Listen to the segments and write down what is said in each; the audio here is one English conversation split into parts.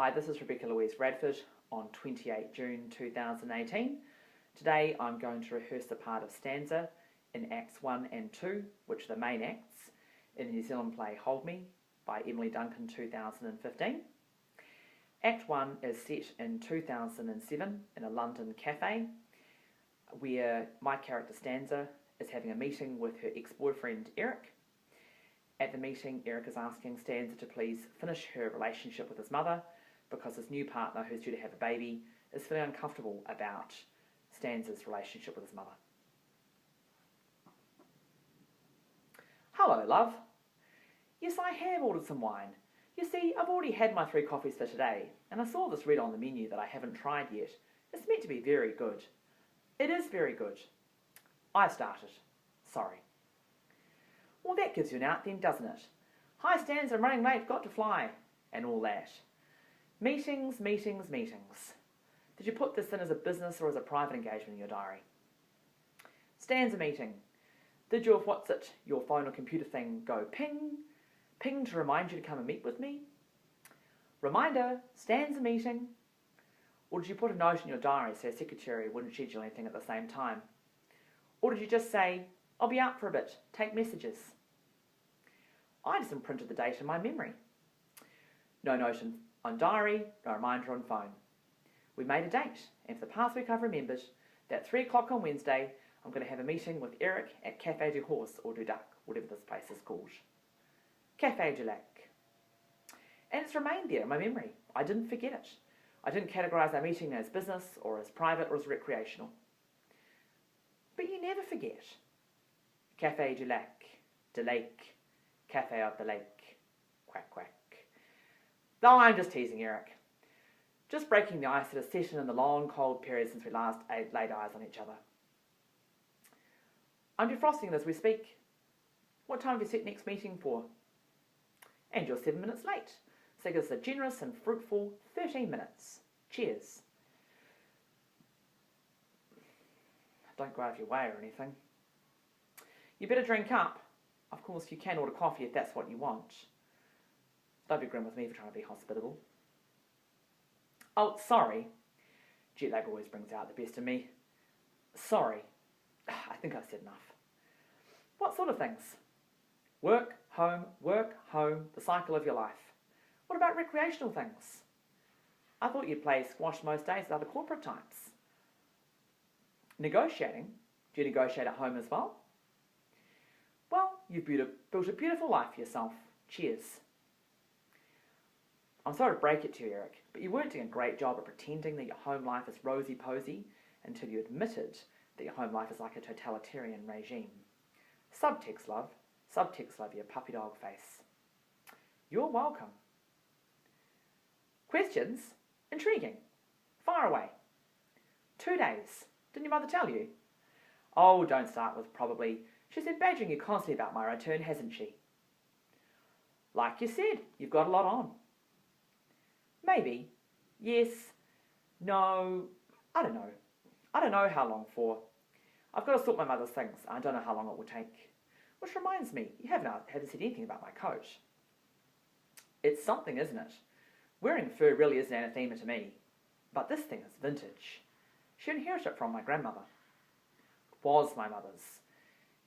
Hi, this is Louise Radford on 28 June 2018. Today I'm going to rehearse the part of Stanza in Acts 1 and 2, which are the main acts, in the New Zealand play Hold Me by Emily Duncan 2015. Act 1 is set in 2007 in a London cafe where my character Stanza is having a meeting with her ex-boyfriend Eric. At the meeting, Eric is asking Stanza to please finish her relationship with his mother because his new partner, who's due to have a baby, is feeling uncomfortable about Stanza's relationship with his mother. Hello, love. Yes, I have ordered some wine. You see, I've already had my 3 coffees for today, and I saw this read on the menu that I haven't tried yet. It's meant to be very good. It is very good. I started. Sorry. Well, that gives you an out then, doesn't it? Hi, Stanza, I'm running late, got to fly, and all that. Meetings, meetings, meetings. Did you put this in as a business or as a private engagement in your diary? Stanza meeting. Did your your phone or computer thing go ping? Ping to remind you to come and meet with me? Reminder, Stanza meeting. Or did you put a note in your diary so your secretary wouldn't schedule anything at the same time? Or did you just say, I'll be out for a bit, take messages? I just imprinted the date in my memory. No note on diary, no reminder on phone. We made a date, and for the past week I've remembered that 3 o'clock on Wednesday I'm going to have a meeting with Eric at Café du Horse or du Duck, whatever this place is called. Café du Lac. And it's remained there in my memory. I didn't forget it. I didn't categorise our meeting as business or as private or as recreational. But you never forget. Café du Lac, de lake, Café of the lake, quack quack. No, I'm just teasing Eric. Just breaking the ice at a session in the long cold period since we last laid eyes on each other. I'm defrosting as we speak. What time have you set next meeting for? And you're 7 minutes late. So give us a generous and fruitful 13 minutes. Cheers. Don't go out of your way or anything. You better drink up. Of course, you can order coffee if that's what you want. Don't be grim with me for trying to be hospitable. Oh, sorry. Jet lag always brings out the best in me. Sorry. I think I've said enough. What sort of things? Work, home, the cycle of your life. What about recreational things? I thought you'd play squash most days at other corporate times. Negotiating? Do you negotiate at home as well? Well, you've built a beautiful life for yourself. Cheers. I'm sorry to break it to you, Eric, but you weren't doing a great job of pretending that your home life is rosy-posy until you admitted that your home life is like a totalitarian regime. Subtext, love, you puppy dog face. You're welcome. Questions? Intriguing. Fire away. 2 days. Didn't your mother tell you? Oh, don't start with probably. She's been badgering you constantly about my return, hasn't she? Like you said, you've got a lot on. Maybe. Yes. No. I don't know. I don't know how long for. I've got to sort my mother's things. I don't know how long it will take. Which reminds me, you haven't said anything about my coat. It's something, isn't it? Wearing fur really isn't anathema to me. But this thing is vintage. She inherited it from my grandmother. It was my mother's.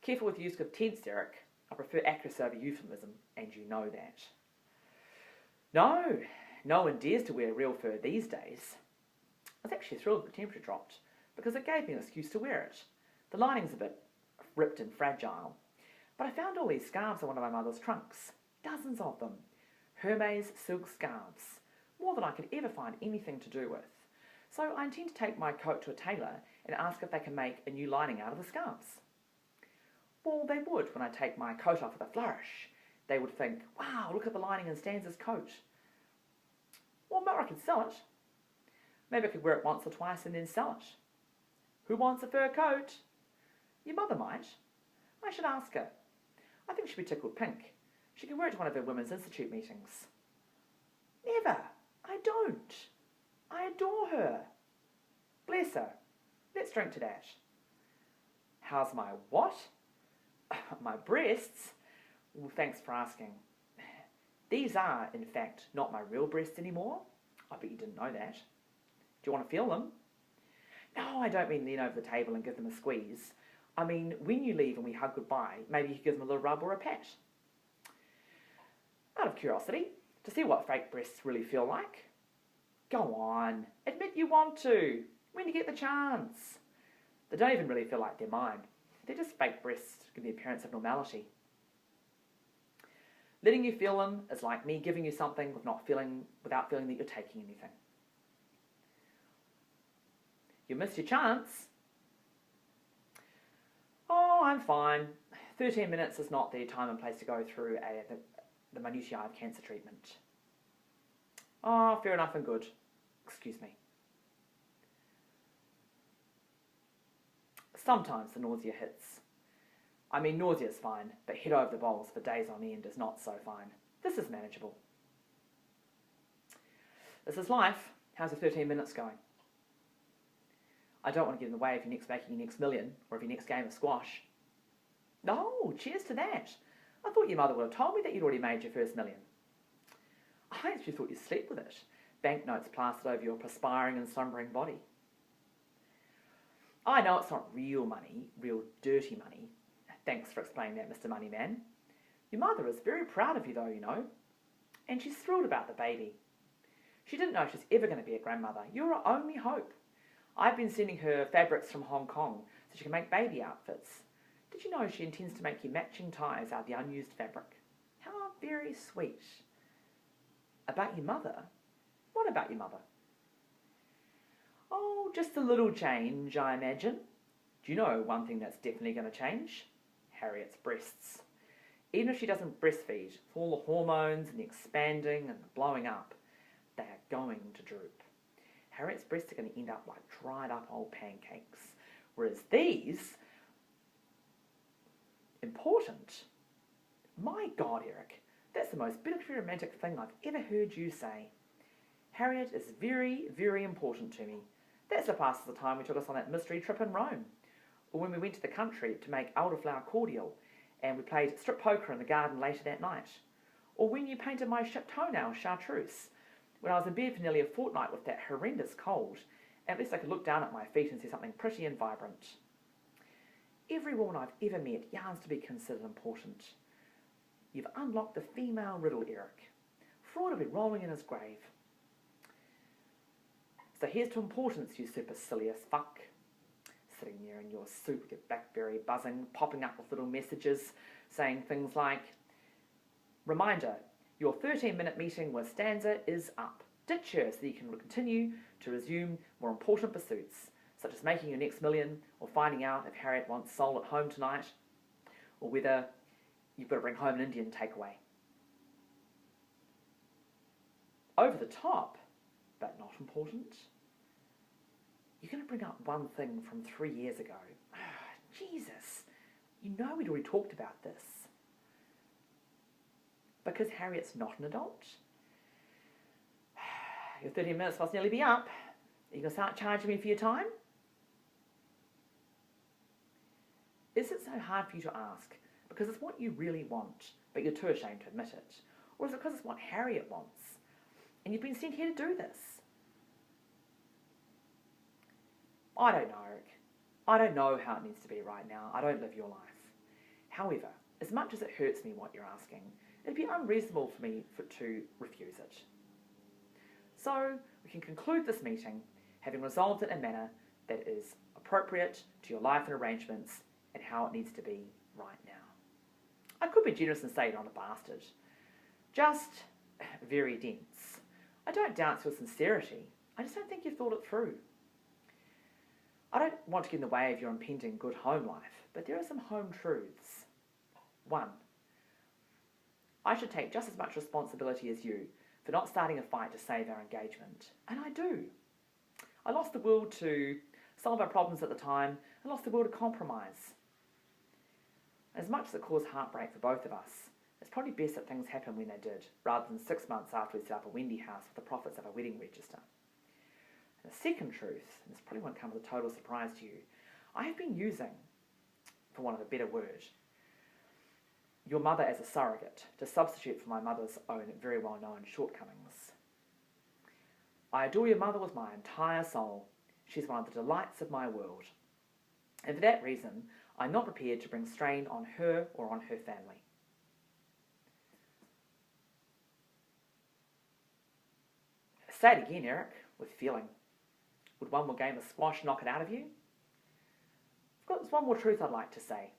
Careful with the use of tense, Eric. I prefer accuracy over euphemism, and you know that. No one dares to wear real fur these days. I was actually thrilled the temperature dropped, because it gave me an excuse to wear it. The lining's a bit ripped and fragile, but I found all these scarves in one of my mother's trunks. Dozens of them. Hermes silk scarves. More than I could ever find anything to do with. So I intend to take my coat to a tailor and ask if they can make a new lining out of the scarves. Well, they would when I take my coat off with a flourish. They would think, wow, look at the lining in Stanza's coat. Well, maybe I could sell it. Maybe I could wear it once or twice and then sell it. Who wants a fur coat? Your mother might. I should ask her. I think she'd be tickled pink. She could wear it to one of her Women's Institute meetings. Never. I don't. I adore her. Bless her. Let's drink to that. How's my what? My breasts? Well, thanks for asking. These are, in fact, not my real breasts anymore. I bet you didn't know that. Do you want to feel them? No, I don't mean lean over the table and give them a squeeze. I mean, when you leave and we hug goodbye, maybe you could give them a little rub or a pat. Out of curiosity, to see what fake breasts really feel like. Go on, admit you want to, when you get the chance. They don't even really feel like they're mine. They're just fake breasts to give the appearance of normality. Letting you feel them is like me giving you something without feeling that you're taking anything. You missed your chance. Oh, I'm fine. 13 minutes is not the time and place to go through the minutiae of cancer treatment. Oh, fair enough and good. Excuse me. Sometimes the nausea hits. I mean, nausea is fine, but head over the bowls for days on end is not so fine. This is manageable. This is life. How's the 13 minutes going? I don't want to get in the way of making your next million or of your next game of squash. Oh, cheers to that. I thought your mother would have told me that you'd already made your first million. I actually thought you'd sleep with it. Banknotes plastered over your perspiring and slumbering body. I know it's not real money, real dirty money. Thanks for explaining that, Mr. Moneyman. Your mother is very proud of you though, you know. And she's thrilled about the baby. She didn't know she's ever going to be a grandmother. You're her only hope. I've been sending her fabrics from Hong Kong so she can make baby outfits. Did you know she intends to make you matching ties out of the unused fabric? How very sweet. About your mother? What about your mother? Oh, just a little change, I imagine. Do you know one thing that's definitely going to change? Harriet's breasts. Even if she doesn't breastfeed, for all the hormones and the expanding and the blowing up, they are going to droop. Harriet's breasts are going to end up like dried up old pancakes. Whereas these, important. My God, Eric, that's the most beautifully romantic thing I've ever heard you say. Harriet is very, very important to me. That surpasses the time we took us on that mystery trip in Rome, or when we went to the country to make elderflower cordial, and we played strip poker in the garden later that night, or when you painted my toenail chartreuse, when I was in bed for nearly a fortnight with that horrendous cold. At least I could look down at my feet and see something pretty and vibrant. Every woman I've ever met yearns to be considered important. You've unlocked the female riddle, Eric. Freud will be rolling in his grave. So here's to importance, you supercilious fuck. Sitting there in your soup with your BlackBerry buzzing, popping up with little messages saying things like, reminder, your 13-minute meeting with Stanza is up. Ditch her so you can continue to resume more important pursuits, such as making your next million, or finding out if Harriet wants soul at home tonight, or whether you've got to bring home an Indian takeaway. Over the top, but not important. You're going to bring up one thing from 3 years ago. Jesus, you know we'd already talked about this. Because Harriet's not an adult. Your 13 minutes must nearly be up. Are you going to start charging me for your time? Is it so hard for you to ask because it's what you really want, but you're too ashamed to admit it? Or is it because it's what Harriet wants, and you've been sent here to do this? I don't know, Eric. I don't know how it needs to be right now. I don't live your life. However, as much as it hurts me what you're asking, it'd be unreasonable for me to refuse it. So, we can conclude this meeting having resolved it in a manner that is appropriate to your life and arrangements and how it needs to be right now. I could be generous and say you're not a bastard. Just very dense. I don't doubt your sincerity. I just don't think you've thought it through. I don't want to get in the way of your impending good home life, but there are some home truths. 1. I should take just as much responsibility as you for not starting a fight to save our engagement. And I do. I lost the will to solve our problems at the time and lost the will to compromise. As much as it caused heartbreak for both of us, it's probably best that things happen when they did, rather than 6 months after we set up a Wendy house with the profits of a wedding register. And the second truth, and this probably won't come as a total surprise to you, I have been using, for want of a better word, your mother as a surrogate to substitute for my mother's own very well-known shortcomings. I adore your mother with my entire soul. She's one of the delights of my world. And for that reason, I'm not prepared to bring strain on her or on her family. Say it again, Eric, with feeling. Would one more game of squash knock it out of you? There's one more truth I'd like to say.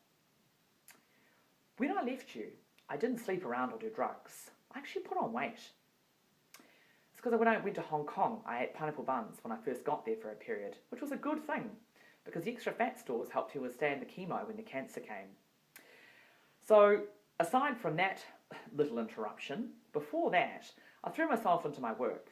When I left you, I didn't sleep around or do drugs. I actually put on weight. It's because when I went to Hong Kong, I ate pineapple buns when I first got there for a period, which was a good thing, because the extra fat stores helped me withstand the chemo when the cancer came. So, aside from that little interruption, before that, I threw myself into my work.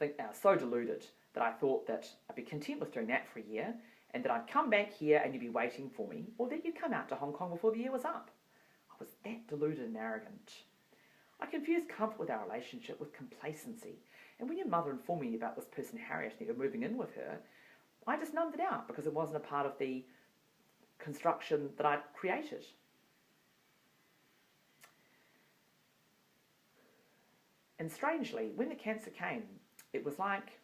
I was so deluded that I thought that I'd be content with doing that for a year, and that I'd come back here and you'd be waiting for me, or that you'd come out to Hong Kong before the year was up. I was that deluded and arrogant. I confused comfort with our relationship with complacency, and when your mother informed me about this person Harriet and you were moving in with her, I just numbed it out because it wasn't a part of the construction that I'd created. And strangely, when the cancer came, it was like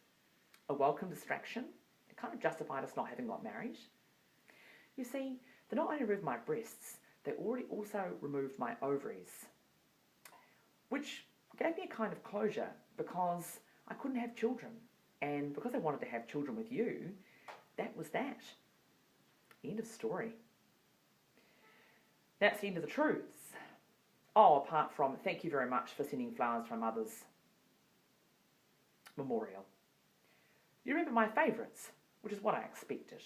a welcome distraction. It kind of justified us not having got married. You see, they not only removed my breasts, they already also removed my ovaries, which gave me a kind of closure because I couldn't have children. And because I wanted to have children with you, that was that. End of story. That's the end of the truths. Oh, apart from thank you very much for sending flowers to my mother's memorial. You remember my favourites, which is what I expected.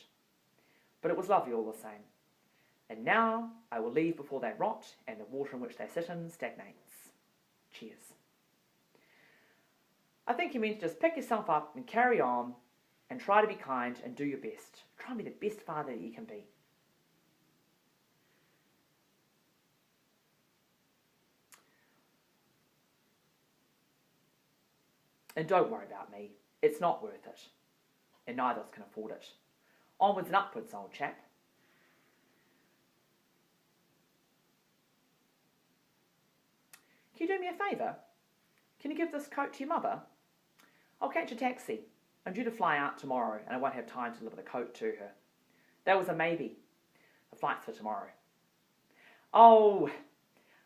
But it was lovely all the same. And now I will leave before they rot and the water in which they sit in stagnates. Cheers. I think you mean to just pick yourself up and carry on and try to be kind and do your best. Try and be the best father that you can be. And don't worry about me. It's not worth it. And neither of us can afford it. Onwards and upwards, old chap. Can you do me a favour? Can you give this coat to your mother? I'll catch a taxi. I'm due to fly out tomorrow and I won't have time to deliver the coat to her. That was a maybe. The flight's for tomorrow. Oh,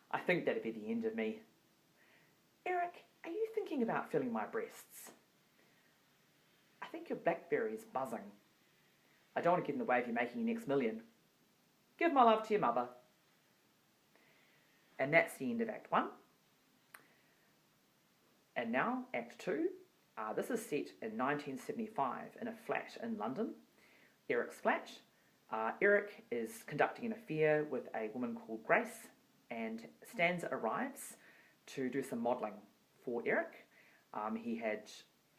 I think that'd be the end of me. Eric, are you thinking about filling my breasts? I think your blackberry's buzzing. I don't want to get in the way of you making your next million. Give my love to your mother. And that's the end of Act 1. And now, Act 2. This is set in 1975 in a flat in London, Eric's flat. Eric is conducting an affair with a woman called Grace, and Stanza arrives to do some modelling for Eric. He had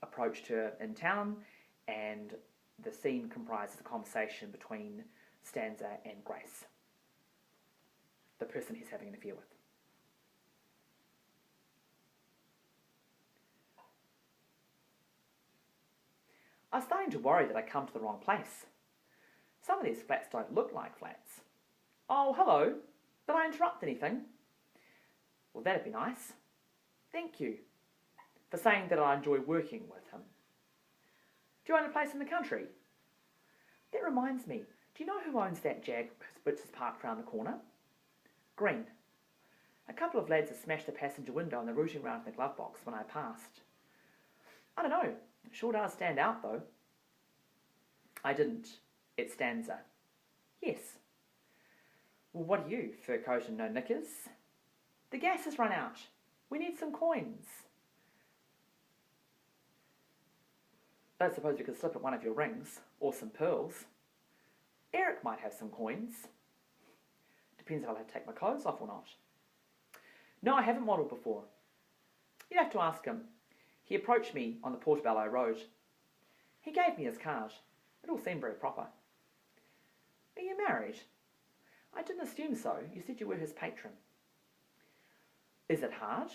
approached her in town, and the scene comprises a conversation between Stanza and Grace, the person he's having an affair with. I was starting to worry that I'd come to the wrong place. Some of these flats don't look like flats. Oh, hello. Did I interrupt anything? Well, that'd be nice. Thank you for saying that I enjoy working with him. Do you own a place in the country? That reminds me, do you know who owns that Jag which is parked round the corner? Green. A couple of lads have smashed the passenger window and they're rooting around in the glove box when I passed. I don't know. It sure does stand out, though. I didn't. It Stanza. Yes. Well, what are you, fur coat and no knickers? The gas has run out. We need some coins. I don't suppose you could slip at one of your rings, or some pearls. Eric might have some coins. Depends if I'll have to take my clothes off or not. No, I haven't modelled before. You'd have to ask him. He approached me on the Portobello Road. He gave me his card. It all seemed very proper. Are you married? I didn't assume so. You said you were his patron. Is it hard?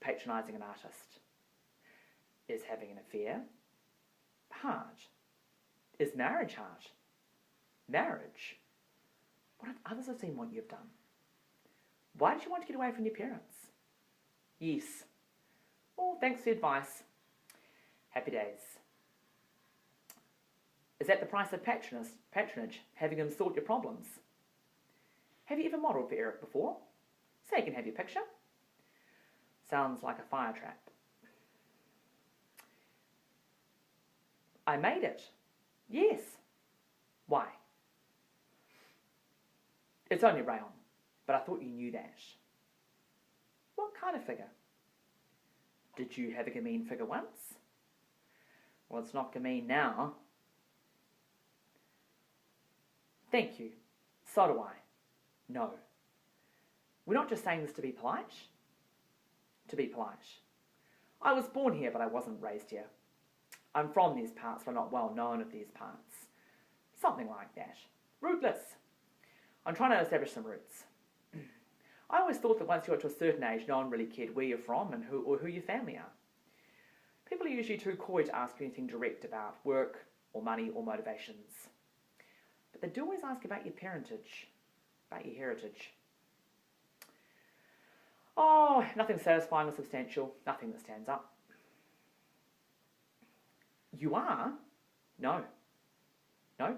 Patronising an artist. Is having an affair hard? Is marriage hard? Marriage? What if others have seen what you've done? Why did you want to get away from your parents? Yes. Oh, Well, thanks for the advice. Happy days. Is that the price of patronage, having him sort your problems? Have you ever modelled for Eric before? So he can have your picture? Sounds like a fire trap. I made it. Yes. Why? It's only rayon, but I thought you knew that. What kind of figure? Did you have a gamine figure once? Well, it's not gamine now. Thank you. So do I. No. We're not just saying this to be polite. To be polite. I was born here, but I wasn't raised here. I'm from these parts, but not well known of these parts. Something like that. Rootless. I'm trying to establish some roots. I always thought that once you got to a certain age, no one really cared where you're from and who your family are. People are usually too coy to ask you anything direct about work or money or motivations. But they do always ask about your parentage, about your heritage. Oh, nothing satisfying or substantial, nothing that stands up. You are? No. No?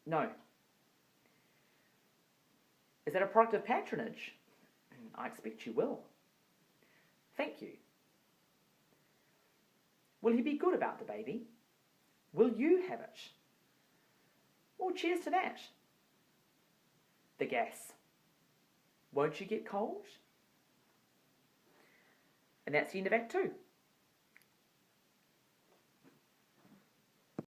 No. Is that a product of patronage? I expect you will. Thank you. Will he be good about the baby? Will you have it? Well, cheers to that. The gas. Won't you get cold? And that's the end of Act 2.